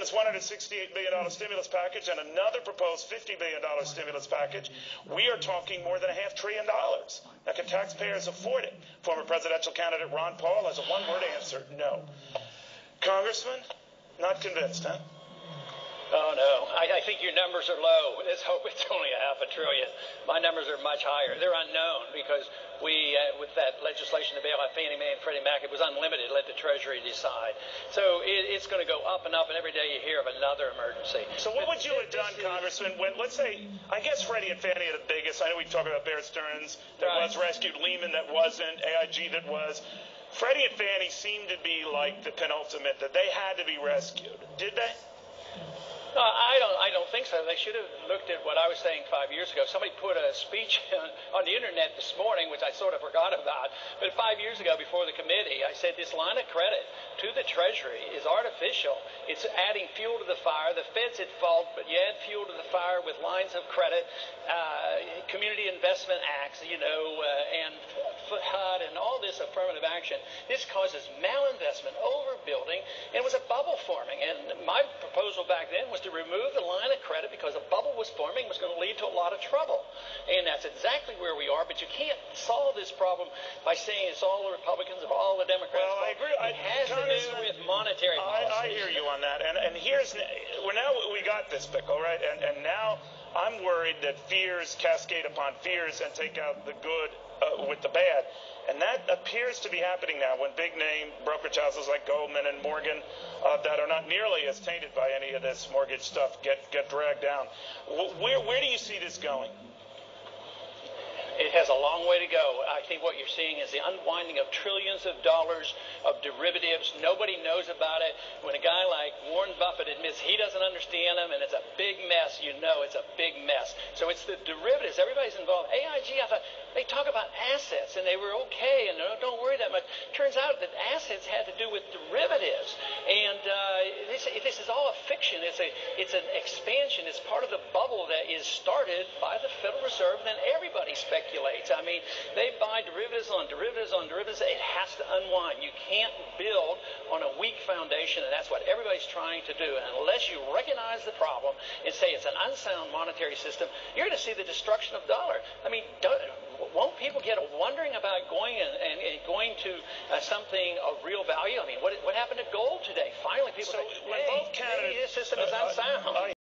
this $168 billion stimulus package and another proposed $50 billion stimulus package, we are talking more than $500 billion. Now, can taxpayers afford it? Former presidential candidate Ron Paul has a one-word answer: no. Congressman, not convinced, huh? Oh, no. I think your numbers are low. Let's hope it's only $500 billion. My numbers are much higher. They're unknown because we, with that legislation to bail out Fannie Mae and Freddie Mac, it was unlimited. Let the Treasury decide. So it's going to go up and up, and every day you hear of another emergency. So what would you have done, Congressman, when, let's say, I guess Freddie and Fannie are the biggest. I know we talk about Bear Stearns that was rescued, Lehman that wasn't, AIG that was. Freddie and Fannie seemed to be like the penultimate, that they had to be rescued. Did they? I don't think so. They should have looked at what I was saying 5 years ago. Somebody put a speech on the internet this morning, which I sort of forgot about. But 5 years ago, before the committee, I said this line of credit to the Treasury is artificial. It's adding fuel to the fire. The Fed's at fault, but you add fuel to the fire with lines of credit, community investment acts, and HUD and all this affirmative action. This causes malinvestment, overbuilding, and it was a bubble forming. And my proposal back then was to remove the line of credit because a bubble was forming, was going to lead to a lot of trouble. And that's exactly where we are. But you can't solve this problem by saying it's all the Republicans or all the Democrats. Well, I agree. It has to do with monetary policy. I hear you on that. And we got this pickle, right? And now I'm worried that fears cascade upon fears and take out the good with the bad. And that appears to be happening now when big-name brokerage houses like Goldman and Morgan that are not nearly as tainted by any of this mortgage stuff get dragged down. Where do you see this going? It has a long way to go. I think what you're seeing is the unwinding of trillions of dollars of derivatives. Nobody knows about it. When a guy like Warren Buffett admits he doesn't understand them and it's a big mess, you know it's a big mess. So it's the derivatives. Everybody's involved. AIG, I thought, they talk about assets and they were okay and don't worry that much. Turns out that assets had to do with derivatives. And this is all a fiction. It's an expansion. It's part of the bubble that is started by the Federal Reserve, and then everybody speculates. I mean, they buy derivatives on derivatives on derivatives. It has to unwind. You can't build on a weak foundation, and that's what everybody's trying to do. And unless you recognize the problem and say it's an unsound monetary system, you're going to see the destruction of dollar. I mean, won't people get wondering about going and going to something of real value? I mean, what happened to gold today? Finally, people say, when both candidates, this system is unsound.